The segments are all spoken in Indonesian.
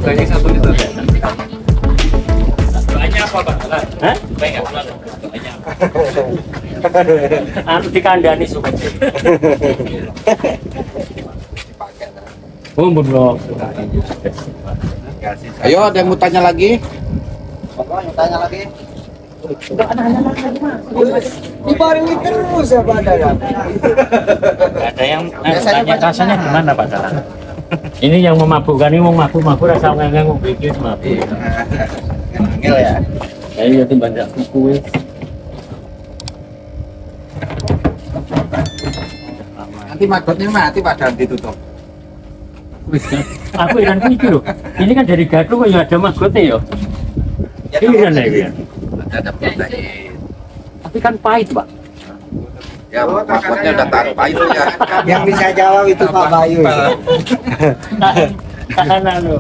Banyak 1 liter. Banyak apa Pak? Hah? Banyak. Anu dikandani suka. Oh, bener. Ayo, ada yang mau tanya lagi? Dibarengi terus ya Pak Dalam. Ada yang tanya rasanya gimana Pak Dalam? Ini yang memabukkan, ini mau mabuk rasa nganggung bikin mabuk. Angel ya. Ya iya timbang ndak kuku. Nanti magotnya mati padahal ditutup. Aku iran iki lho. Ini kan dari gado kok ya ada magotnya ya. Iran ya. Ada protein. Tapi kan pahit, Pak. Ya, magotnya udah taruh pahit ya. Yang bisa jawab itu Pak Bayu. Tahanan lo.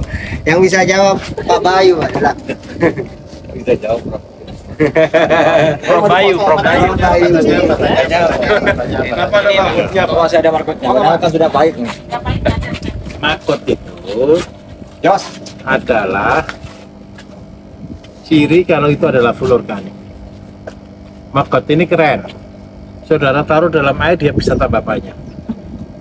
Yang bisa jawab Pak Bayu adalah Bisa jawab, Bro. Prof Bayu. Kenapa ada magotnya? masih ada markotnya. Kan sudah baik nih. Magot itu adalah ciri kalau itu adalah full organik. Magot ini keren. Saudara taruh dalam air dia bisa tambah banyak.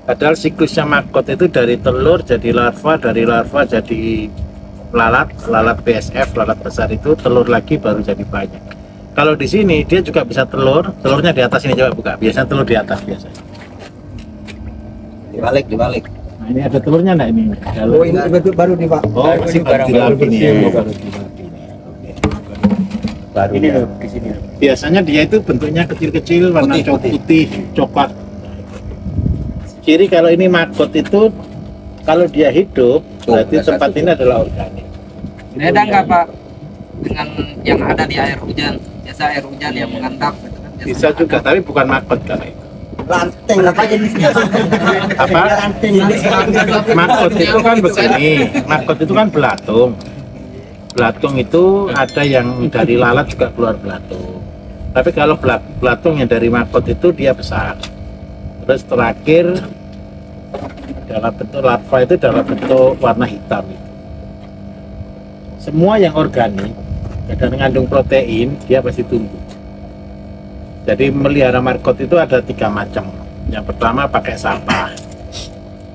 Padahal siklusnya magot itu dari telur jadi larva, dari larva jadi lalat BSF, lalat besar itu telur lagi baru jadi banyak. Kalau di sini dia juga bisa telurnya di atas ini, coba buka. Biasanya telur di atas biasanya. Dibalik. Nah, ini ada telurnya enggak ini? Oh ini betul baru nih Pak. Oh, masih baru dilapin ya. Baru dilapin ya. Oke. Baru Ini ya. loh di sini. Biasanya dia itu bentuknya kecil-kecil, warna putih, coklat. Ciri kalau ini magot itu kalau dia hidup, berarti tempat ini adalah organik. Beda nggak Pak dengan yang ada di air hujan? Biasa air hujan yang mengantap gitu kan. Biasa Bisa juga, tapi bukan magot kalau itu. Lanteng apa jenisnya? Apa? Magot itu kan begini, magot itu kan belatung. Belatung itu ada yang dari lalat juga keluar belatung. Tapi kalau belatung yang dari magot itu dia besar. Terus terakhir dalam bentuk larva itu dalam bentuk warna hitam itu. Semua yang organik dan mengandung protein dia pasti tumbuh. Jadi melihara margot itu ada 3 macam. Yang pertama pakai sampah,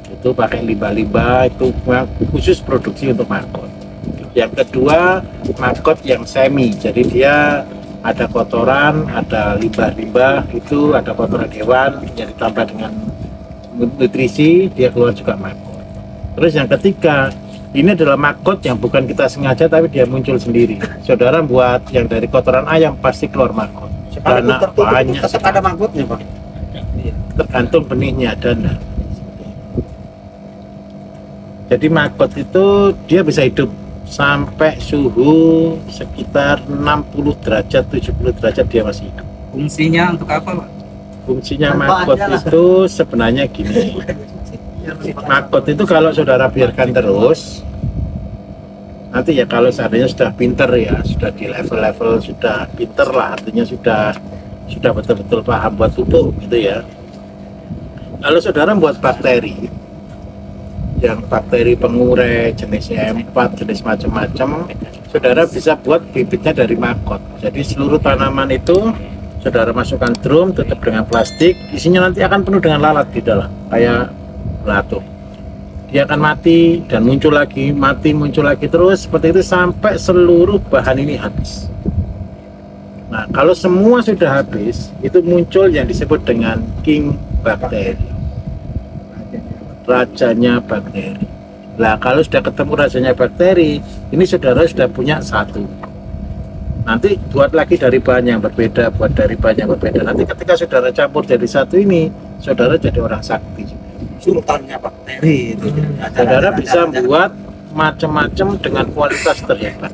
itu pakai limbah-limbah, itu khusus produksi untuk margot. Yang kedua margot yang semi, jadi dia ada kotoran, ada limbah-limbah, itu ada kotoran hewan yang ditambah dengan nutrisi, dia keluar juga margot. Terus yang ketiga, ini adalah maggot yang bukan kita sengaja tapi dia muncul sendiri. Saudara buat yang dari kotoran ayam pasti keluar maggot. Karena banyak Tetap ada magotnya Pak. tergantung benihnya dan jadi maggot itu dia bisa hidup sampai suhu sekitar 60 derajat 70 derajat dia masih hidup. Fungsinya untuk apa Pak? Fungsinya maggot itu sebenarnya gini. Maggot itu kalau saudara biarkan terus, nanti ya kalau seandainya sudah pinter ya, sudah di level-level sudah pinter lah, artinya sudah betul-betul paham buat pupuk gitu ya. Kalau saudara buat bakteri, yang bakteri pengurai jenis E4, jenis macam-macam, saudara bisa buat bibitnya dari maggot. Jadi seluruh tanaman itu saudara masukkan drum, tutup dengan plastik, isinya nanti akan penuh dengan lalat di dalam, kayak belatung. Dia akan mati dan muncul lagi, mati muncul lagi terus seperti itu sampai seluruh bahan ini habis. Nah, kalau semua sudah habis, itu muncul yang disebut dengan king bakteri, rajanya bakteri. Nah, kalau sudah ketemu rajanya bakteri, ini saudara sudah punya satu. Nanti buat lagi dari bahan yang berbeda, buat dari bahan yang berbeda. Nanti ketika saudara campur jadi satu ini, saudara jadi orang sakti. Sultannya bakteri itu. Saudara bisa buat macam-macam dengan kualitas terhebat.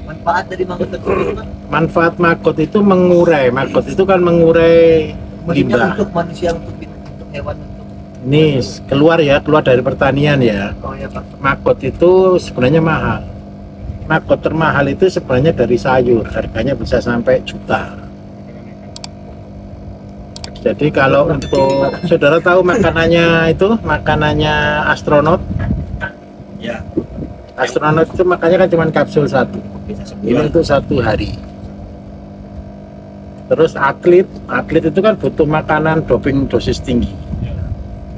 Manfaat dari maggot itu Pak? Manfaat maggot itu mengurai. Maggot itu kan mengurai limbah. Untuk manusia, untuk hewan, untuk Ini keluar dari pertanian ya. oh ya Pak. Maggot itu sebenarnya mahal. Maggot termahal itu sebenarnya dari sayur, harganya bisa sampai juta. Jadi kalau untuk saudara tahu makanannya itu, makanannya astronot, Ya. Astronot itu makanya kan cuma kapsul satu. Bisa Ini sebulan. untuk 1 hari. Terus atlet itu kan butuh makanan doping dosis tinggi.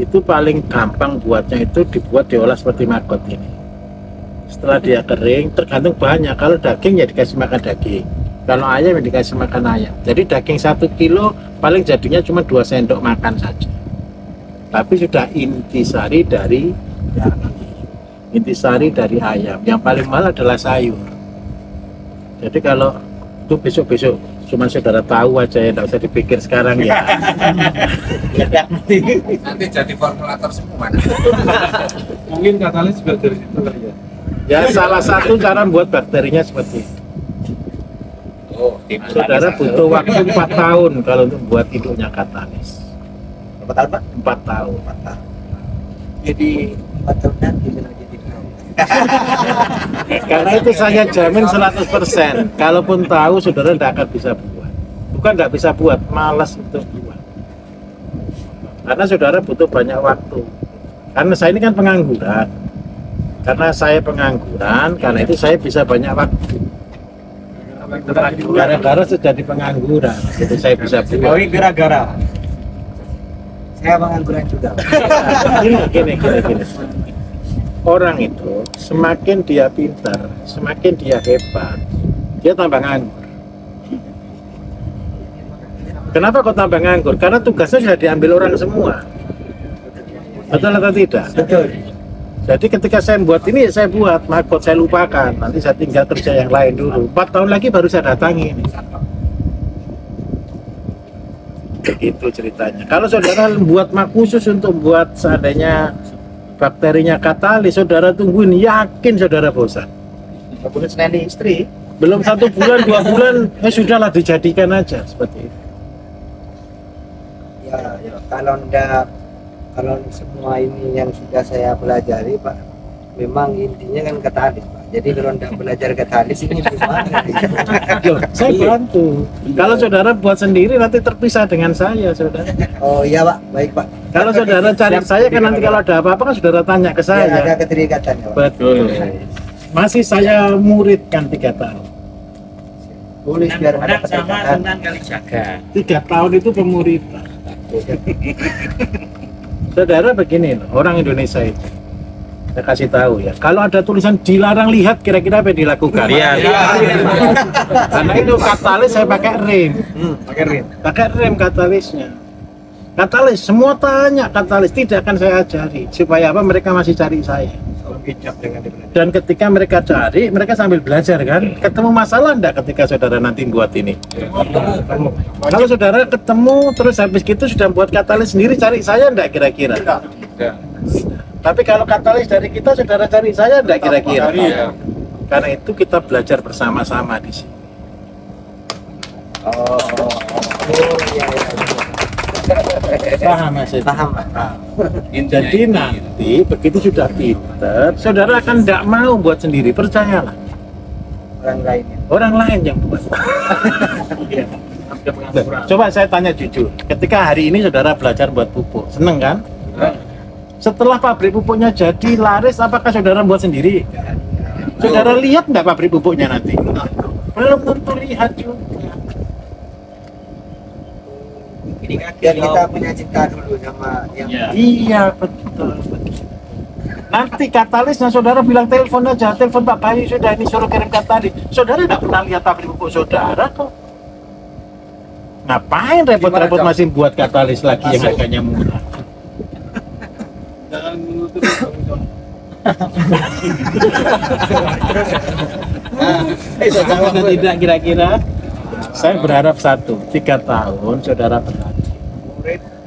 Itu paling gampang buatnya itu dibuat diolah seperti maggot ini. Setelah dia kering, tergantung bahannya. Kalau daging ya dikasih makan daging. Kalau ayam ya dikasih makan ayam. Jadi daging 1 kilo paling jadinya cuma 2 sendok makan saja. Tapi sudah intisari dari intisari dari ayam. Yang paling mahal adalah sayur. Jadi kalau itu besok-besok cuma saudara tahu aja ya, tidak usah dipikir sekarang ya. Nanti jadi formulator semua. Mungkin katalis juga dari situ kali ya. Ya salah satu cara membuat bakterinya seperti itu. Oh, Saudara butuh waktu 4 tahun kalau untuk buat induknya katalis. Berapa tahun Pak? 4 tahun. 4 tahun. Jadi 4 tahun nanti kalau jadi tahu. Karena itu saya jamin 100%. Kalaupun tahu saudara tidak akan bisa buat. Bukan tidak bisa buat, malas untuk buat. Karena saudara butuh banyak waktu. Karena saya ini kan pengangguran. Karena saya pengangguran, karena itu saya bisa banyak waktu. Gara-gara sudah di pengangguran, itu saya bisa buat. gara-gara. Saya pengangguran juga. Gini. Orang itu semakin dia pintar, semakin dia hebat, dia tambah nganggur. Kenapa kok tambah nganggur? Karena tugasnya sudah diambil orang semua. Betul atau tidak? Betul. Jadi ketika saya buat ini, saya buat maggot, saya lupakan. Nanti saya tinggal kerja yang lain dulu. 4 tahun lagi baru saya datangi ini. Begitu ceritanya. Kalau saudara buat khusus untuk buat seandainya bakterinya katalis, saudara tungguin, yakin saudara bosan. Kemudian seneni istri. Belum 1 bulan, 2 bulan, sudahlah dijadikan aja seperti itu. Ya, kalau semua ini yang sudah saya pelajari Pak, memang intinya kan katalis Pak. Jadi kalau tidak belajar katalis ini gimana? Loh, saya bantu. Kalau saudara buat sendiri nanti terpisah dengan saya, saudara. Oh iya Pak, baik Pak. Kalau saudara cari saya kan nanti kalau ada apa-apa kan saudara tanya ke Ya, ada saya. keterikatan ya Pak. Betul. Masih saya muridkan 3 tahun. Boleh biar ada sama keterikatan. Sunan Kalijaga. 3 tahun itu pemuridan. Saudara begini loh, orang Indonesia itu. Saya kasih tahu ya, kalau ada tulisan dilarang lihat, kira-kira apa yang dilakukan? Iya. Karena itu katalis saya pakai rem. Pakai rem katalisnya. Katalis, semua tanya katalis, tidak akan saya ajari. Supaya apa? Mereka masih cari saya. Dan ketika mereka cari, mereka sambil belajar kan. Ketemu masalah enggak ketika saudara nanti buat ini? Kalau saudara ketemu, terus habis gitu sudah buat katalis sendiri, cari saya enggak kira-kira? Tapi kalau katalis dari kita, saudara cari saya enggak kira-kira? Karena itu kita belajar bersama-sama di sini. Paham Mas? Paham Pak. Jadi nanti begitu sudah pinter, saudara akan tidak mau buat sendiri, percayalah. Orang lain ya. Orang lain yang buat. Coba saya tanya jujur, ketika hari ini saudara belajar buat pupuk, seneng kan? Setelah pabrik pupuknya jadi laris, apakah saudara buat sendiri? Saudara lihat nggak pabrik pupuknya nanti? Belum tentu lihat juga. Biar kita punya cinta dulu sama yang Iya betul. Nanti katalisnya saudara bilang telepon aja, telepon Pak Bayu sudah ini suruh kirim katalis. Saudara tidak pernah lihat pabrik pupuk saudara kok. Ngapain repot-repot masih buat katalis lagi yang harganya murah? Jangan menutup. Sama atau tidak kira-kira? Saya berharap 3 tahun saudara berlatih.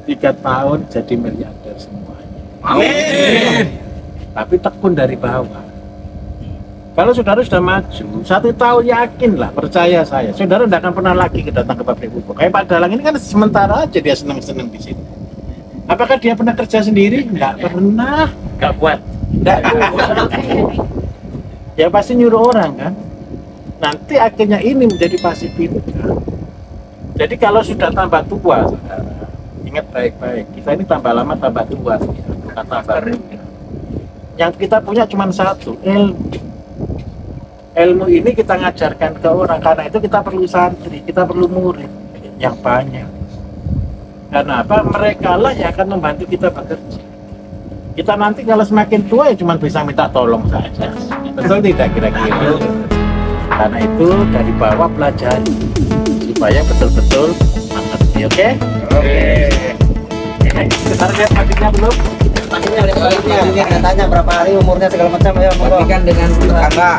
3 tahun jadi miliarder semuanya. Amin. Tapi tekun dari bawah. Kalau saudara sudah maju, 1 tahun yakinlah, percaya saya, saudara tidak akan pernah lagi datang ke pabrik pupuk. Kayak Pak Dalang ini kan sementara aja dia seneng-seneng di situ. Apakah dia pernah kerja sendiri? Nggak pernah. Nggak buat. Nggak. Ya pasti nyuruh orang kan. Nanti akhirnya ini menjadi pasif income. Jadi kalau sudah tambah tua, saudara, ingat baik-baik. Kita ini tambah lama tambah tua, bukan tambah muda. Yang kita punya cuma satu, ilmu. Ilmu ini kita ngajarkan ke orang, karena itu kita perlu santri, kita perlu murid yang banyak. Karena apa? Mereka lah yang akan membantu kita bekerja. Kita nanti kalau semakin tua ya cuma bisa minta tolong saja. Betul tidak kira-kira? Karena itu dari bawah pelajari supaya betul-betul mengerti, oke? Kita lihat paginya belum? Paginya tanya berapa hari umurnya segala macam ya. Bagikan dengan tetangga.